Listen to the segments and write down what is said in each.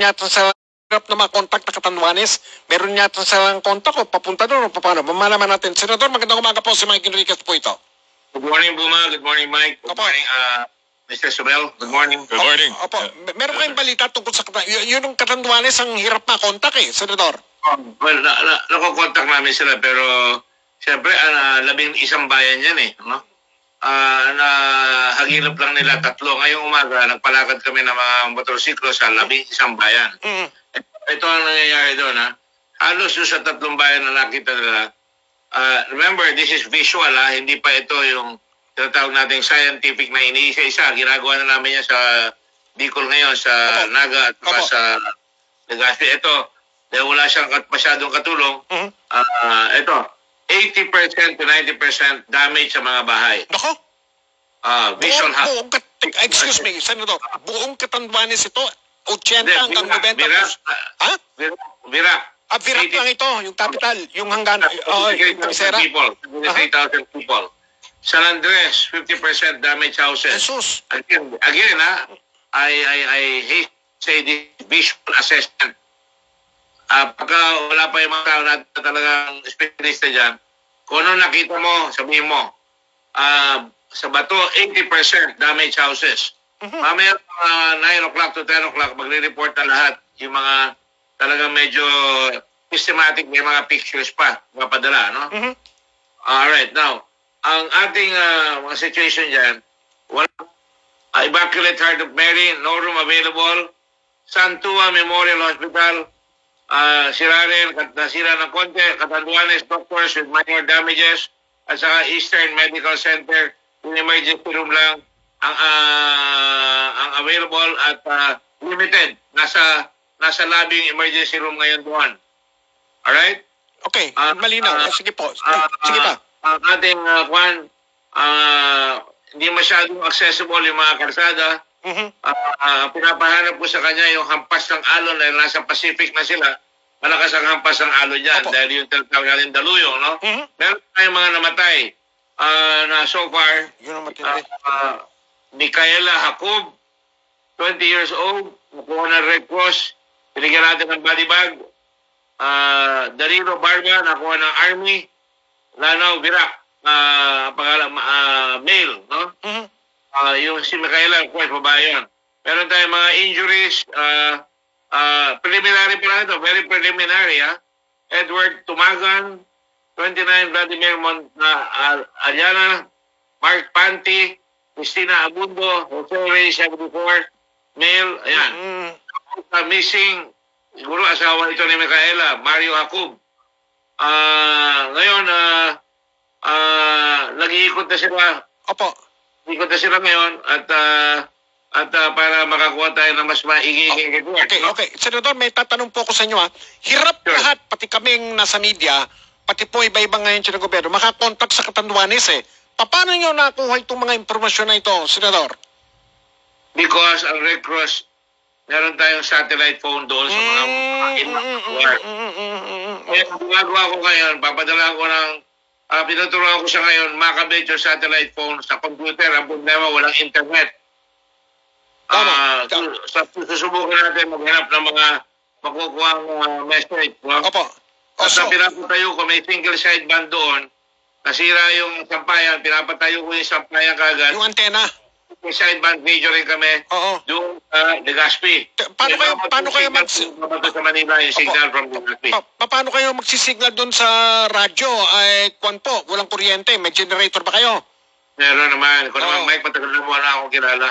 meron yata sa hirap na makontak na Catanduanes, meron yata silang kontak o papunta doon o paano? Mamalaman natin. Senador, magandang umaga po, si Mike Enriquez po ito. Good morning, Buma. Good morning, Mike. Good morning, Mr. Subel. Good morning. Good morning. Opo, meron kayong balita tungkol sa yun yung Catanduanes ang hirap makontak Senador. Well, nakokontak namin sila pero siyempre 11 bayan yan no? Nahagilap lang nila 3. Ngayong umaga, nagpalakad kami ng mga motorsiklo sa 11 bayan. Ito ang nangyayari doon, halos doon sa 3 bayan na nakita nila. Remember, this is visual, hindi pa ito yung tinatawag nating scientific na iniisa-isa. Ginagawa na namin yan sa Bicol ngayon, sa Naga at sa Legazpi. Ito, dahil wala siyang masyadong katulong, ito, 80% to 90% damage sa mga bahay. Nako? Visual excuse me, Senador. Buong Catanduanes ito, 80 hanggang 90. Virak. Virak lang ito, yung capital, yung hanggang, Sera. 3,000 people. San Andres, 50% damaged houses. Jesus. Again, I say this visual assessment. Pagka wala pa yung mga tao na talagang specialista dyan, kung ano nakita mo, sabihin mo, sa Bato, 80% damaged houses. Mamaya 9 o'clock to 10 o'clock, magre-report na lahat yung mga talagang medyo systematic, may mga pictures pa, mga padala, no? Alright, now, ang ating mga situation dyan, wala, Immaculate Heart of Mary, no room available, Santua Memorial Hospital, sira rin, nasira ng konti, Catanduanes doctors with minor damages, at saka Eastern Medical Center, yung emergency room lang ang available at limited. Nasa lobby yung emergency room ngayon doon. Alright? Okay, malinaw. Sige po. Sige pa. Ang ating hindi masyadong accessible yung mga karsada. Pinapahanap ko sa kanya yung hampas ng alon dahil nasa Pacific na sila. Malakas ang hampas ng alon dyan dahil yung tinatawag natin daluyong, no? Meron tayong mga namatay na so far. Micaela Jacob, 20 years old, nakuha ng Red Cross, binigyan natin ng body bag. Darilo Barba, nakuha ng Army. Lanao Virak, male, no? Yung si Micaela, of course, babae yan. Meron tayong mga injuries, preliminary pa lang ito, very preliminary, Edward Tumagan, 29, Vladimir Aliana, Mark Panti, Christina Abundo, Jose Ray, 74, male, ayan. Missing, siguro asawa ito ni Micaela, Mario Jacob. Ngayon, nag-iikot na sila. Opo. Ikot na sila ngayon at para makakuha tayo ng mas maigiging report. Okay. Senador, may tatanong po ako sa inyo. Hirap lahat, pati kaming nasa media, pati po iba-iba ngayon siya ng gobyerno, makakontak sa Catanduanes Paano nyo nakuha itong mga impormasyon na ito, Senador? Because ang Red Cross, meron tayong satellite phone doon sa mga lugar. Kaya ang ginagawa ko ngayon, papadala ko ng pinuturuan ko siya ngayon, makabit yung satellite phone sa computer. Ang problema, walang internet. Susubukan natin maghanap ng mga makukuha message. No? Opo. At pinapatayo ko, may single sideband doon. Nasira yung sampayan, pinapatayo ko yung sampayan kagad. Yung antena. May sideband video rin kami. Doon sa Legazpi. Paano kayo sa Manila yung signal from Legazpi. Paano kayo magsisignal doon sa radyo? Kwan po, walang kuryente. May generator ba kayo? Meron naman. Kung naman, Mike, matagal na mo na ako kilala.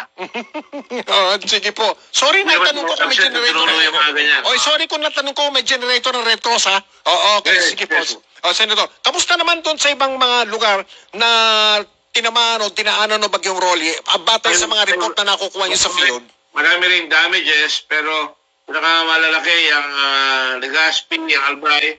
Sige po. Sorry na itanong ko kung may generator. Sorry kung natanong ko kung may generator ng Red Cross, Okay, sige po. Senador, kamusta naman doon sa ibang mga lugar na tinamaan o dinaanan o bagyong Rolly? Batay sa mga report na nakukuha niyo sa field. Marami ring damages, pero pinakamalalaki yung Legazpi, yung Albay,